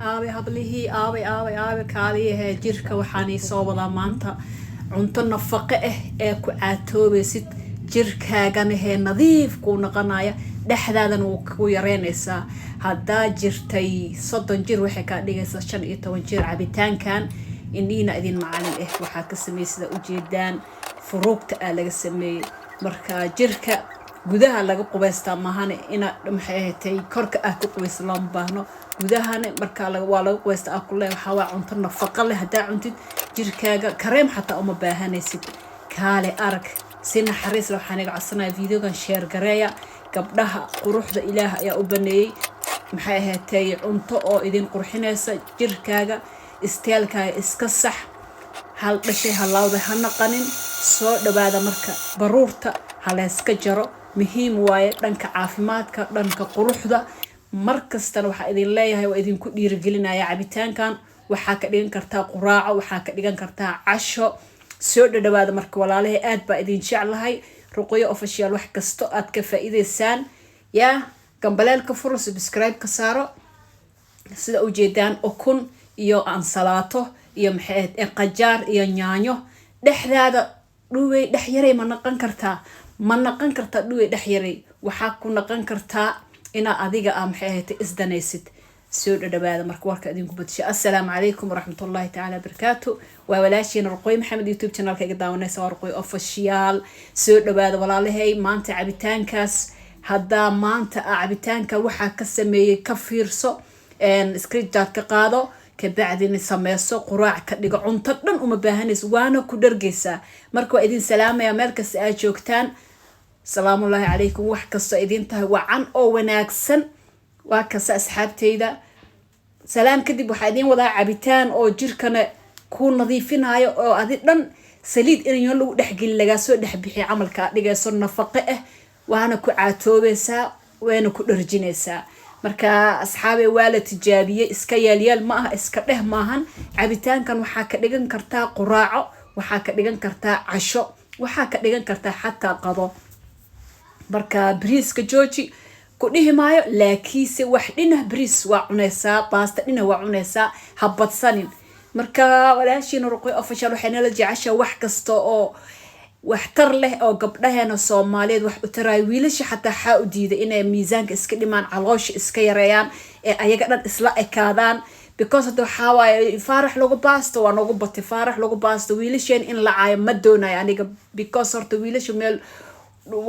aabe hablihii aabe kaaliyahe jirka waxaanay soo wadaa maanta cunto nafaqo ah ee ku caatoobaysid jirkaagana hee nadiif kuu noqonaya dhexdaadana wuu ku yareynaysaa haddaa jirtay 30 jir waxay kaa dhigaysaa 15 jir cabitaankan indhiina idin macalin ah waxaa ka sameeyay sida ujeedaan furuugta aa laga sameeyay marka jirka gudaha laga qubaystaa mahane ina maxay ahaatay korka ah ku qubays loo baahno gudahana marka waa laga qubaystaa kullee waxa waa cunto nafaqo leh hadaa cuntid jirkaaga kareem xataa uma baahanaysid kaale arag si naxariis leh waxaan iga codsanayaa videogan share gareeya gabdhaha quruxda ilaah ayaa u baneeyay maxay ahaatay cunto oo idin qurxinaysa jirkaaga isteelkaaga iska sax hal dhashay halawda ha naqanin soo dhawaada marka baruurta halayska jaro muhiim waaye dhanka caafimaadka dhanka quruxda markastana waxa idin leeyahay waa idin ku dhiirigelinaya cabitaankan waxa ka dhigan kartaa quraaco waxa ka dhigan kartaa casho soo dhawaada marka walaalahay aad baa idin jeclahay ruqyo official wax kasto aad ka faa'iideysaan ya gambaleelka furo subscribe ka saaro sida u jeedaan ukun iyo ansalaato iyo maxay qajaar iyo yaanyo dhexdaada dhuway dhex yaray ma naqan kartaa dhuway dhex yaray waxa ku naqan kartaa ina adiga maxay ahayd isdanaysid soo dhawaada marka warka idinku badshay assalaamu calaykum waraxmatullaahi ta'ala barakaatu waa walaashiina ruqoy maxamed youtube channel ka daawanaysa waa ruqoy official soo dhawaada walaalahay maanta cabitaankaas hadda maanta cabitaanka waxa ka sameeyay ka fiirso screenshot ka qaado kabacdina sameeyso quraac ka dhigo cunto dhan uma baahanayso waana ku dhargeysaa marka waa idin salaamaya meel kasta aad joogtaan salaamu alayhi calaykum wax kasta idin tahay wacan oo wanaagsan waa kasta asxaabteyda salaam kadib waxa idin wadaa cabitaan oo jirkana ku nadiifinayo oo adi dhan saliid in lagu dhaxgelin laga soo dhaxbixi camalka dhigayso nafaqo ah waana ku caatoobaysaa waana ku dharjinaysaa marka asxaabe waa la tijaabiyay iska yaalyaal ma aha iska dheh maahan cabitaankan waxa ka dhigan kartaa quraaco waxa ka dhigan kartaa casho waxa ka dhigan kartaa xataa qado marka briiska jooji ku dhihi maayo laakiinse wax dhinac briis waa cunaysaa baasta dhinac waa cunaysaa habadsanin marka walaashiina ruqoy official waxayna la jeceshaa wax kasta oo waxtar leh oo gabdhaheena Soomaaliyeed wax u taray wiilasha xataa xaa u diiday inay miisaanka iska dhimaan caloosha iska yareeyaan ee ayaga dhan isla ekaadaan because hada waxa waaye faarax lagu baasto waa nagu batay faarax lagu baasto wiilasheen in la caayo ma doonayo aniga because horta wiilasha meel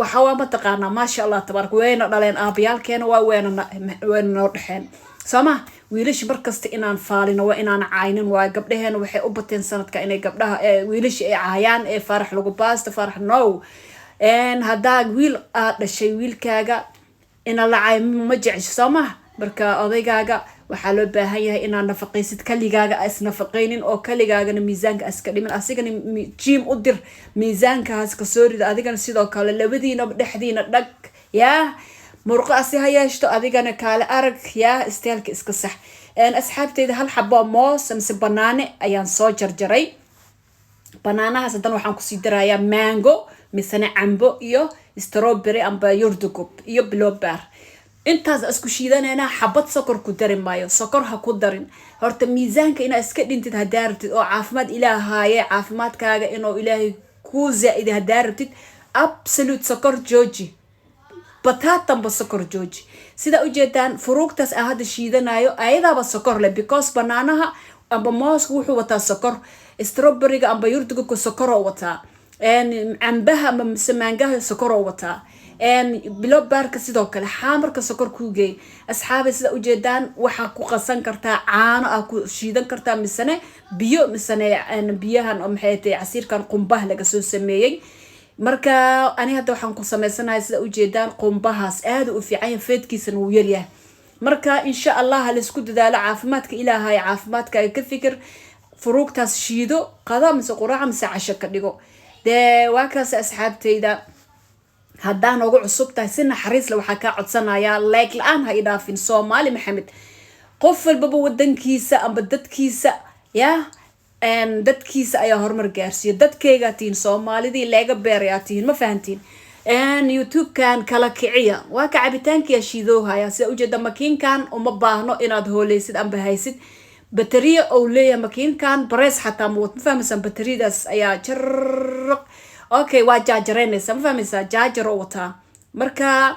waxa waa ma taqaana ma sha Allah tabaaraka wayna dhaleen aabayaalkeena waa wayna noo dhaxeen sama wiilasha markasta inaan faalino waa inaan caaynin waa gabdhaheena waxay u bateen sanadka inay gabdhaha wiilasha ay caayaan ee farax lagu baasto farax no hadaa wiil aad dhashay wiilkaaga ina la caay ma jecesho sama marka odaygaaga waxa loo baahan yahay inaad nafaqaysid kaligaaga is nafaqaynin oo kaligaagana miisaanka iska dhimin asigana gym u dir miisaankaas ka soo rid adigana sidoo kale labadiina dhexdiina dhag yaa murqaasi hayeeshto adigana kaale arag yaa isteelka iska sax asxaabteyda hal xabo moos amse banaane ayaan soo jarjaray banaanahaas hadan waxaan ku sii darayaa mango misana cambo iyo strawberry amba yurdugob iyo blueberry intaas isku shiidanayna xabad sokor ku darin maayo sokor ha ku darin horta miisaanka ina iska dhintid hadaartid oo caafimaad ilaahaye caafimaadkaaga inuu ilaahay ku zaid hadaartid absolute sokor jooji batatan ba sokor jooji sida u jeedaan furuugtaas aan hadda shiidanayo ayadaaba sokor leh because banaanaha amba mooska wuxuu wataa sokor strawberryga amba yurdugoobka sokor oo wataa cambaha amba maangaha sokor oo wataa blueberry sidoo kale xaamarka sokor ku geey asxaabe sida u jeedaan waxa ku qasan kartaa caano ah ku shiidan kartaa misane biyo misane biyahan oo maxay tahay casiirkan qumbaha laga soo sameeyay marka ani hadda waxaan ku sameysanahay sida u jeedaan qumbahaas aad u fiican yahay feedkiisana uu yar yahay marka insha Allah la isku dadaalo caafimaadka ilaahay caafimaadkaaga ka fikir furuugtaas shiido qada mise quraac mise casho ka dhigo waa kaas asxaabteyda haddaan ugu cusub tahay si naxariis leh waxa ka codsanayaa like la'aan ha idaafin Soomaali Maxamed qof walba wadankiisa amba dadkiisa yaa dadkiisa ayaa horumar gaarsiyo dadkayga tiin Soomaalidii laga beerayaa tiin ma fahantiin يوتيوب كان كلا كعية وكعبتان كي شيدوها يا سأوجد مكين كان وما باهنو إن هوليسد أم بهايسد بطارية أولية مكين كان بريس حتى موت مفهم مثلا بطارية داس أيا جرق أوكي واجاجرين مفهم مثلا جاجر وطا مركا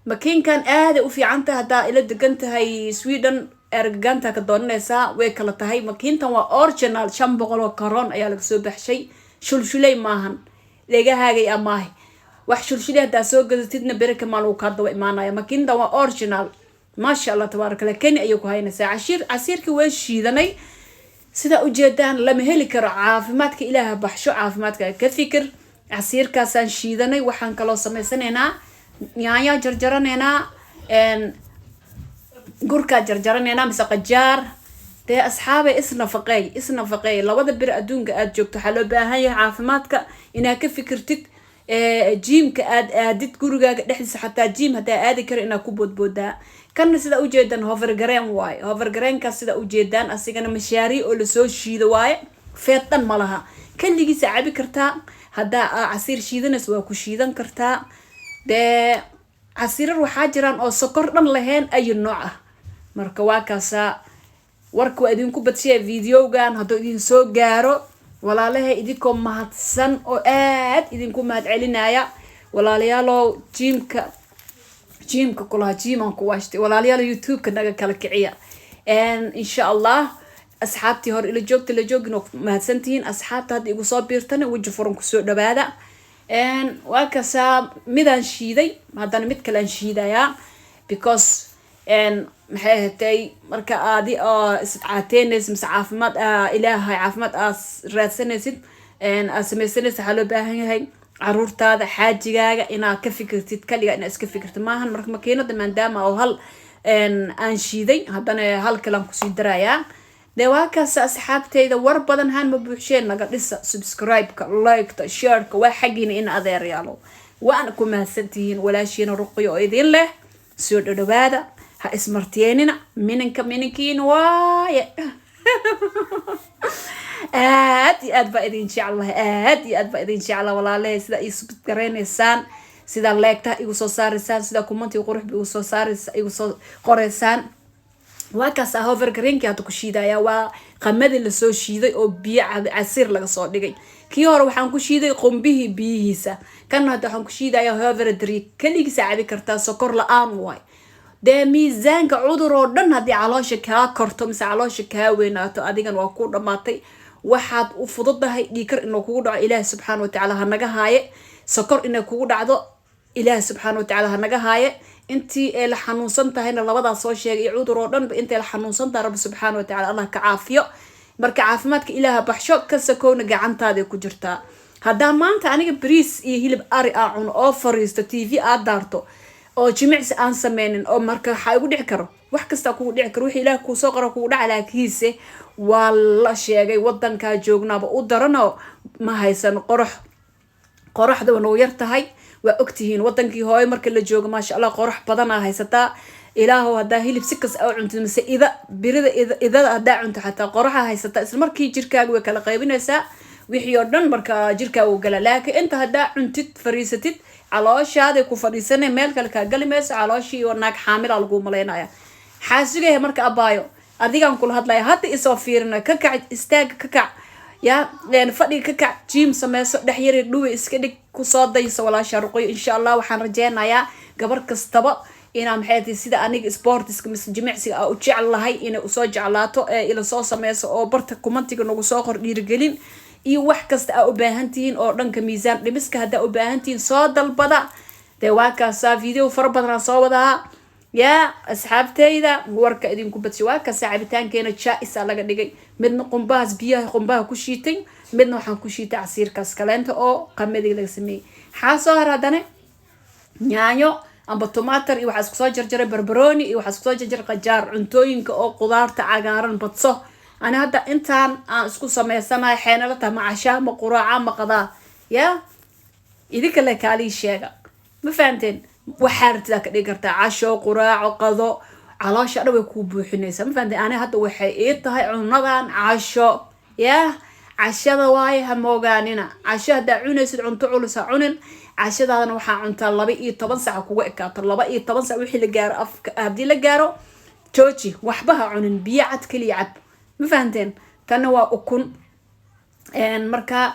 مكين كان وفي عنتا هدا إلى دقنت هاي سويدن أرجعنتا كدونيسا ويكلتا هاي مكين توا أورجينال شامبغلو كارون أيا لك سوبح شيء شلشلي ماهن لقى هاي أماهي wax shulshili hadaa soo gadatidna beri kamaan uu kaa daba imaanaya makiinada waa original maasha allah tabaaraka allah keni ayuu ku haynaysaa casiirka waa shiidanay sida ujeedaan lama heli karo caafimaadka ilaaha baxsho caafimaadka ka fikir casiirkaasaan shiidanay waxaan kaloo samaysanaynaa yaanya jarjaranaynaa gurkaa jarjaranaynaa mise qajaar dee asxaabay isnafaqeey labada beri adduunka aad joogto waxaa loo baahan yahay caafimaadka inaad ka fikirtid جيم كأديت كورجا دحس حتى جيم حتى أدي كرنا كوبود بودا كان سيدا وجدان هوفر جرين واي هوفر جرين كسيدا وجدان أسيقنا مشاري أول سو شيد واي فيتن مالها كان ليجي سعبي كرتا هدا عصير شيدن سوا كشيدن كرتا ده عصير الوحاجران أو سكرنا لهن أي نوع مركواكاسا وركو أدين كوبت شيء فيديو جان هدو إدين سو جارو ولا لها إديكم مهتسن أو إدينكم مهت علينايا ولا ليالو جيمك كلها جيمان كواشتي ولا ليالو يوتيوب كنا كالكعية إن شاء الله أصحابتي هور إلى جوج نو مهتسنتين أصحابتي هاد يقول صابيرتنا وجه فرنك سوء دبادة وكسا ميدان شيدي هادان متكلان شيدايا because maxay hatay marka aadi iscaateynaysid mise caafimaad ilaahay caafimaad raadsanaysid samaysanaysid waxaa loo baahan yahay caruurtaada xaajigaaga inaad ka fikirtid kaliga inaad iska fikirtid maahan marka makiinada maadaama oo hal aan shiiday haddana hal kalan kusii darayaa dee waa kaas asxaabteyda war badan haan ma buuxsheen naga dhisa subscribe-ka like-ta share-ka waa xaggiina in adeeryaalo waana ku mahadsantihiin walaashiina ruqiyo oo idin leh soo dhawaada ha ismarteenina minankiin waaye aad baa idin jeclahay walaalahay sida ii subscribe-garaysaan sida like-ta igu soo saaraysaan sida comment qurux igu soo saaraysaan igu soo qoraysaan waa kaas hover greenki hadda ku shiidaya waa qamadii la soo shiiday oo biyo casiir laga soo dhigay kii hore waxaan ku shiiday qombihii biyihiisa kan hadda waxaan ku shiidaya hover drink kaligiisa cabi kartaa sokor la'aan waay dee miisaanka cudur oo dhan haddii caloosha kaa korto mise caloosha kaa weynaato adigan waa ku dhamaatay waxaad u fududahay dhiikar inuu kugu dhaco ilaahi subxaana watacaala ha naga haaye sokor inay kugu dhacdo ilaahi subxaana watacaala ha naga haaye intii ay la xanuunsan tahayna labadaas soo sheegay cudur oo dhan intay la xanuunsan tahay rabbi subxaana watacaala allah ka caafiyo marka caafimaadka ilaaha baxsho ka sakowna gacantaada ku jirtaa haddaa maanta aniga bariis iyo hilib ari aa cuno oo fariisto tv aad daarto oo jimicsi aan sameynin oo marka waxa igu dhici karo wax kasta kugu dhici karo wixii ilaahay kuu soo qoro kugu dhaca laakiinse waa la sheegay wadanka joognaaba u darano ma haysan qoraxda wana yar tahay waa ogtihiin wadankii hooyo marka la joogo maasha allah qorax badan aa haysataa ilaahu hadaa hilib si kas aa cunto mise ida hadaa cunto xataa qoraxa haysataa isla markii jirkaaga way kala qaybinaysaa wixii oo dhan marka jirkaaga uu gala laakiin inta hadaa cuntid fariisatid calooshaada ku fadhiisanay meel kale ka galimayso calooshii oo naag xaamil ah lagu maleynaya xaasigahay marka abaayo adigan kula hadlaya hadda isoo fiirina ka kac istaag ka kac ya fadhiga ka kac jim sameyso dhaxyari dhuwe iska dhig ku soo dayso walaasha ruqoy insha Allah waxaan rajeynayaa gabar kastaba inaan maxay sida aniga sportiska mis jimicsiga u jecelahay inay u soo jeclaato ila soo sameyso oo barta commentiga nagu soo qor dhiirigelin iyo wax kasta aa u baahantihiin oo dhanka miisaan dhimiska haddaa u baahantihiin soo dalbada dee waa kaasaa video fara badanaa soo wadaa yaa asxaabteyda warka idinku badshay waa kaasaa cabitaankeena jaa-isa laga dhigay midna qumbahaas biyaha qumbaha ku shiitay midna waxaan ku shiitay casiirkaas kaleenta oo qamadiga laga sameeyey maxaa soo har haddana yaanyo amba tomatar iyo waxaa isku soo jarjaray barbarooni iyo waxaa isku soo jarjaray qajaar cuntooyinka oo qudaarta cagaaran badso أنا هذا إنتان أسكو سمي سما حينالته مع عشاء ما قراعة ما قضاء يا إذيك اللي كالي شيء ما فهمتين وحارت ذاك اللي قرت عشاء قراعة قضاء على شيء أنا بكون بحنيسة ما فهمتين أنا هذا وحيد هاي عنقان عشاء يا عشاء ضواي هم وجانينا عشاء دعونا يصير عن تعول سعنن cashadaadana waxaa cuntaa 12 saac kuga ekaato 12 saac wixii la gaaro afka haddii la gaaro jooji waxbaha cunin biyo cad kaliya cab ma fahanteen tan waa ukun marka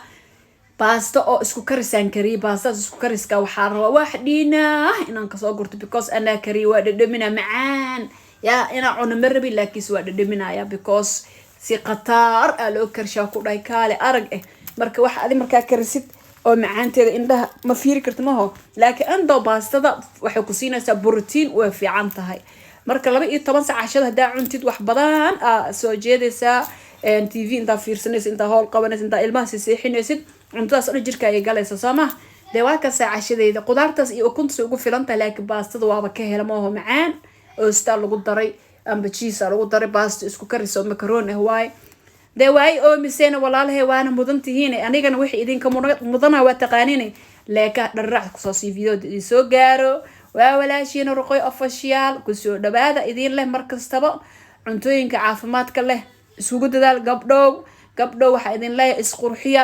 baasto oo isku karisaan kariye baastada isku kariska waxaa rabaa wax dhiina inaan kasoo gurto because ana kariye waa dhadhamina macaan yaa ina cuno marabi laakiin waa dhadhaminaya because si qatar loo karshaa ku dhaay kaale arag marka wax adi marka karisid oo macaanteeda indhaha ma fiiri karto maho laakiin ando baastada waxay ku siinaysaa borotiin oo fiican tahay marka 12 saac cashada hadaa cuntid wax badan soo jeedaysaa TV inta fiirsanaysid inta hool qabanaysid inta ilmaha seexinaysid cuntadas oo jirkaaga galaysa sama de waa ka saacashadeeda qudaartaas iyo ukunta ugu filanta laakiin baastada waaba ka hela maaho macaan oo sta lagu daray amba cheese lagu daray baasta isku kariso macaroni waay de waay oo miseen walaalahay waana mudantihiin anigana wixii idinka mudana waa taqaaniin leeka dharrac ku soo si video soo gaaro waa walaashiina ruqoy official ku soo dhawaada idin leh markastaba cuntooyinka caafimaadka leh isugu dadaal gabdhow waxa idin leeyahay isqurxiya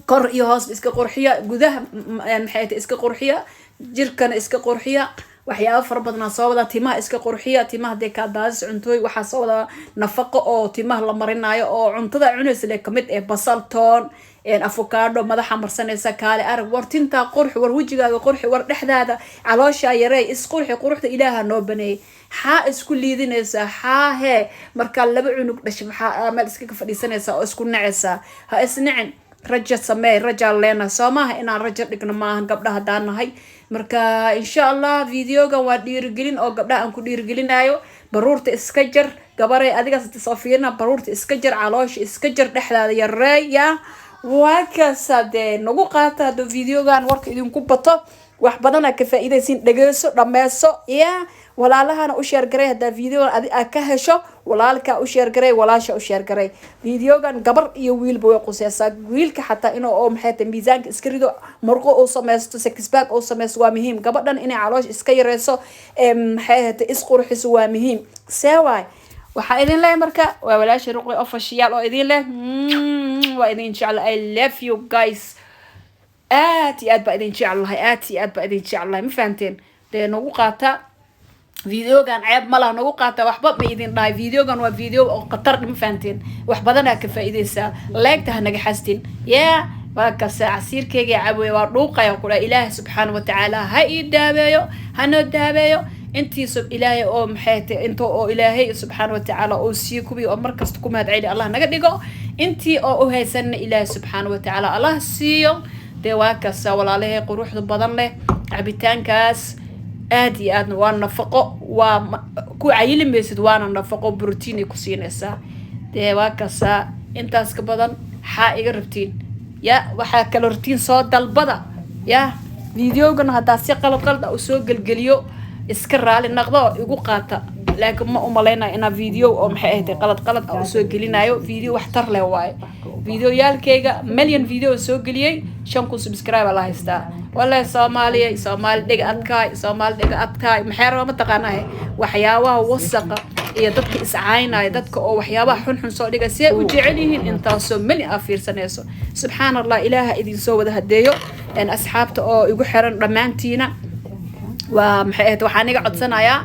kor iyo hoos iska qurxiya gudaha maxay iska qurxiya jirkana iska qurxiya waxyaabo fara badan soo wada timaha iska qurxiya timaha de ka daas cuntooy waxa soo wada nafaqo oo timaha la marinayo oo cuntada cunaysa le kamid basal toon avocado madaxa marsanaysa kaale arag wartinta qurx war wajigaaga qurxi war dhexdaada caloosha yaray isqurxi quruxda ilaaha noo baneey isku liidinaysa he marka laba cunug dhashay waxa meel iska fadhiisanaysa oo isku nacaysa ha isnicin raja samee raja leena soomaha inaan raja dhigno maaha gabdhaha daanahay marka insha Allah videoga waa dhiirigelin oo gabdhaha aan ku dhiirigelinayo baruurta iska jar gabaray adiga soo fiirna baruurta iska jar caloosha iska jar dhexdaada yareeya waa ka sadee nagu qaata videogan warka idinku bato wax badan ka faa'iideysin dhageyso dhameeso walaalahana u share garay hada videogan aad ka hesho walaalka u share garay walaasha u share garay videogan gabar iyo wiilba way qusaysaa wiilka xataa inuu oo maxay tahay miisaanka iska rido marqo oo sameesto six pack oo sameesto waa muhiim gabadhan inay caloosh iska yareyso maxay tahay isqurxiso waa muhiim seeway waxa idin leeyahay marka waa walaasha ruqay official oo idin leh waa idin jecel I love you guys aad ba idin jecelahay ma fahanteen de nagu qaata videogan ceeb malaha nagu qaata waxba ma idin dhahay videogan waa video oo qatar ma fahanteen wax badan ka faa'iideysa leegtaha naga xastin waa ka saacirkeyga cabay waa dhuuqaya ku ilaahay subhanahu wa ta'ala ha ii daabeeyo hano daabeeyo intii sub ilaahay oo maxay tahay inta oo ilaahay subhanahu wa ta'ala oo sii kubi oo markasta ku mahadceli Allah naga dhigo intii oo u haysan ilaahay subhanahu wa ta'ala Allah siiyo de waa ka walaalahay quruxda badan leh cabitaankaas aad iyo aadna waa nafaqo waa ku cayilimaysid waana nafaqo borotiin ay ku siinaysaa de waa ka intaas ka badan iga rabtiin waxa kala rotiin soo dalbada videogan hadaa si qalad u soo galgaliyo iska raali naqdo igu qaata laakiin ma umaleynaa ina video oo maxay ahayd qalad u soo gelinayo video wax tar leh waay video yaalkeyga million video soo galiyay 5 subscribe la haystaa wallahi Soomaali dhiga adkaay maxay raba ma taqaanaa waxyaabaha wasaqa iyo dadka iscaynaya dadka oo waxyaabaha xun soo dhiga si ay u jecel yihiin intaasoo mali fiirsanayso subhanallah ilaaha idin soo wada hadeeyo asxaabta oo igu xiran dhamaantiina waa maxay ahayd waxaan iga codsanayaa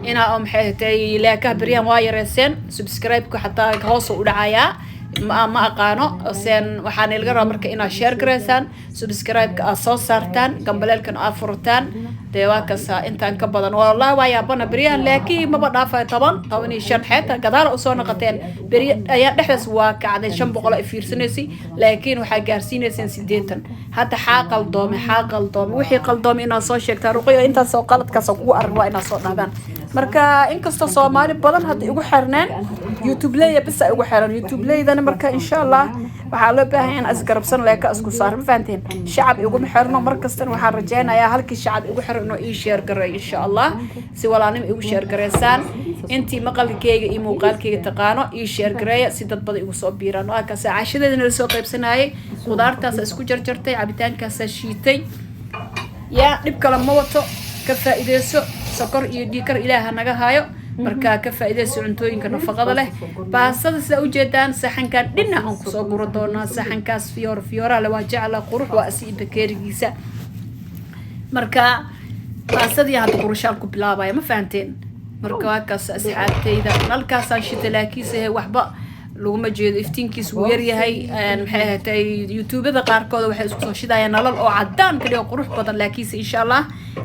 ina oo maxay tahay leeka bariyaan waa yareyseen subscribe ku xataa hoos u dhacayaa ma aqaano seen waxaan ilga rabaa marka ina share gareysaan subscribe ka soo saartaan gambaleelkan aad furtaan de waa ka intaan ka badan wallahi waa yaabana bariyaan laakiin ma dhaafay 10 xeeta gadaal u soo noqoteen bari ayaa dhexdaas waa kacday 500 fiirsanaysi laakiin waxa gaarsiinaysan 80 hada qaldoome wixii qaldoome ina soo sheegtaa ruqyo inta soo qaladkaas ku arrin waa ina soo dhaadaan marka inkasta Soomaali badan hada igu xirnaan YouTube leeya bas igu xiran YouTube leeydan marka insha Allah waxa loo baahan in asgarabsan leeka isku saar ma fahanteen shacab igu xirno markastan waxaan rajaynayaa halkii shacab igu xirno ii share garay insha Allah si walaanim igu share gareysaan intii maqalkeyga iyo muuqaalkeyga taqaano ii share gareeya si dad badan igu soo biiraan waa ka saacashadeedana la soo qaybsanayay qudaartaas isku jarjartay cabitaankaas shiitay dib kale ma wato ka faa'iideyso sokor iyo dhiikar ilaaha naga haayo marka ka faa'iideyso cuntooyinka nafaqada leh baasada sida u jeedaan saxankan dhinac aan ku soo guro doonaa saxankaas fiyoora la waa jecla qurux waa si bakeerigiisa marka qaasadii hadda qurushaan ku bilaabaya ma fahanteen marka waa kaas asxaabtayda nalkaasaan shita laakiinse waxba laguma jeedo iftiinkiis wuu yar yahay maxay ahaatay youtube-da qaarkood waxay isku soo shidayaan nalal oo cadaan kaliya qurux badan laakiinse insha allah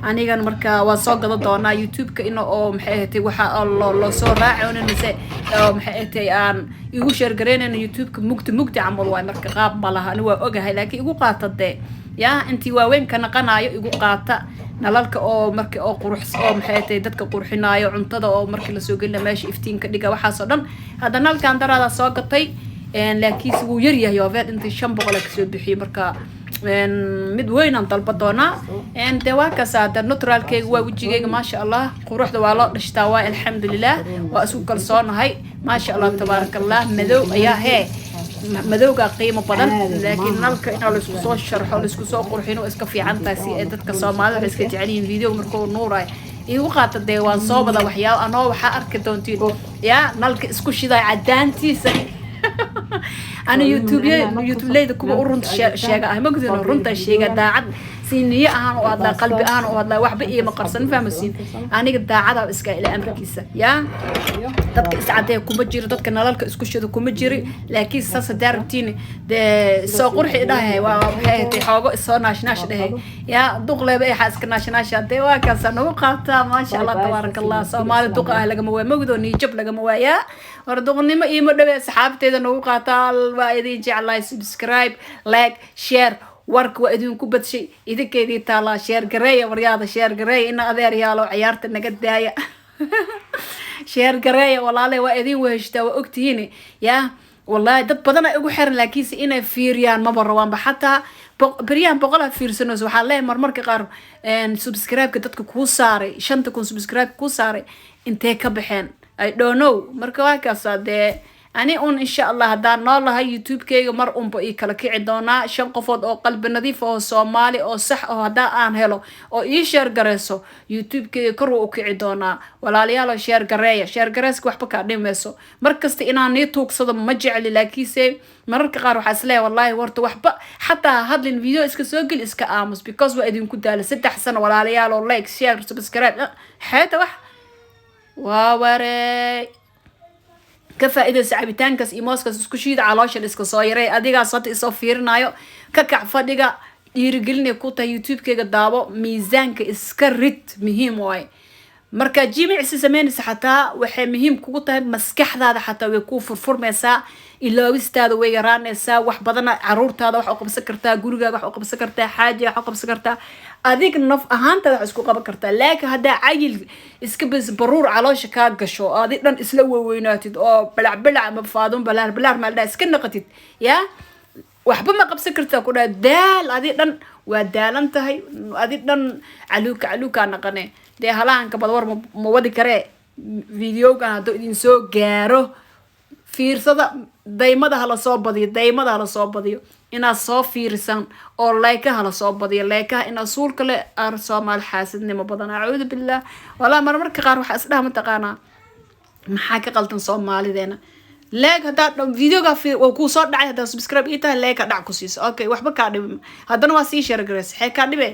anigan marka waa soo gada doonaa youtube-ka ina oo maxay ahaatay waxa loo soo raaconin mise maxay ahaatay aan igu share gareynayna youtube-ka mugdi camal waay marka qaab ma laha ani waa ogahay laakiin igu qaata dee yaa intii waaweyn ka naqanayo igu qaata nalalka oo marka oo qurux oo maxay tahay dadka qurxinaayo cuntada oo markii la soo gelina meesha iftiinka dhiga waxaas oo dhan hadda nalkan daraada soo gatay laakiin wuu yar yahay oo intii 500 ka soo bixiyay marka mid weyn aan dalba doonaa de waa kaas hadda naturalkeyga waa wajigeyga maasha allah quruxda waa loo dhashtaa waa alxamdulilah waa isku kalsoonahay maasha allah tabaarakallah madow ayaa hee madowga qiimo badan laakiin nalka in la isku soo sharxo la isku soo qurxino iska fiican tahay si ay dadka Soomaalida iska jecel yihiin video markuu nuuray igu qaata de waan soo bada waxyaabo anoo waxa arki doontiin yaa nalka isku shiday cadaantiisa أنا يوتيوب كوبا أورنت شاقة ما قلت إنه أورنت شاقة داعد سينية أنا وهذا قلبي أنا وهذا واحد إيه مقرصن فاهم السين أنا قد داعد على إسكا إلى أمر كيسة يا dadka iscadee kuma jiro dadka nalalka isku shido kuma jiri laakiin saas daartiin de soo qurxi dhahay waa waxay xoogo soo naashnash dhahay ya duqleeba ay xaaska naashnash de waa ka sano qaata ma sha Allah tabarakallah Soomaali duqa ah laga waa magdo niijab laga waaya war duqnimo iyo dhawe asxaabteeda nagu qaata waa idin jeclay subscribe like share warka waa idinku badshay idinkeedii taala share gareeya waryaada share gareeya in adeer yaalo ciyaarta naga daaya شير قراية والله لا وادين وهشتا وأكتيني يا والله دت بدنا أقول حر لكن إنا فيريان ما بروان بحتى بريان بقولها فيرسنوس وحلا مرمر كقارب إن سبسكرايب كتتك كوساري شن تكون سبسكرايب كوساري أنت كبحين I don't know مركواك أصلا أنا إن شاء الله هدان الله هاي يوتيوب كي مر بقى كلا كعدونا شن قفض أو قلب نظيف أو صومالي أو صح أو هدا آن هلو أو يشير جرسو يوتيوب كي كرو كعدونا ولا ليالو شير جرية شير جرس كوح بكا نمسو مركز تينا نيتوك صدم مجعل لكيسة مرك قارو حسلاه والله ورت وحبة حتى هاد الفيديو إسك سوقل إسك آمس because وأدين كنت على 6 سنة ولا ليالو لايك شير سبسكرايب حتى وح واوري كفائدة سعبتان كاس إيماس كاس كشيد علاش الإسك صايرة أديك صوت إصفير نايو ككعفة ديك يرجلني كوتا يوتيوب كي قدابو ميزان كإسكرت مهم واي مركا جيمع سيسمين حتى وحي مهم كوتا مسكح هذا حتى ويكون فرفور مساء إلا ويستاذ ويران مساء وح بدنا عرورت هذا وحقب سكرتها جورجا وحقب سكرتها حاجة وحقب سكرتها أديك النف أهانت عسكو قبل كرتها لكن هذا عيل إسكبز برور على شكاك شو أديك لن إسلوه ويناتد أو بلع مفادون بلار ما لا إسكن قتيد يا وحبا ما قبل سكرتها كنا دال أديك لن ودال انتهي أديك لن علوك أنا قني ده هلا أنك بدور مواد كره فيديو كان هدو إنسو جارو fiirsada daymada hala soo badiyo ina soo fiirsan oo like hala soo badiyo like ina suul kale ar Soomaal xaasidnimo badan acuud billah wala marmarka qaar waxa isdhaha ma taqaana maxaa ka qaldan Soomaalideena like hada videoga oo ku soo dhacay hada subscribe ita like dhac ku siiso okay waxba ka dhib hadana waa sii share gareys xay ka dhibe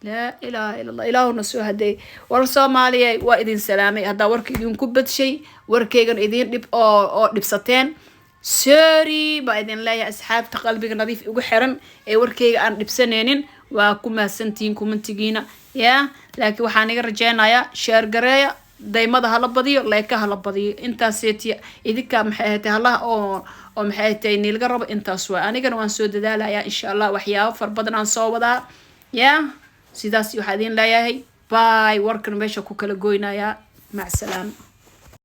لا إله إلا الله إله نسوه هدي والصومالية وإذن سلامي هذا ورك إذن كبت شيء ورك إذن لب أو لبستين سوري بإذن الله يا أصحاب تقلبي نظيف وحرن ورك أن لبسنين وكم سنتين كم تجينا يا لكن وحنا رجعنا يا شهر جرايا دايما ده هلا بدي لايك هلا بدي أنت سيتي إذا كان محيته الله أو محيته نلقرب أنت سوا أنا كانوا نسود ده لا يا إن شاء الله وحياه فربنا نصوب ده يا sidaas waxaan idin leeyahay bye warkan meesha ku kala goynaya mac salaam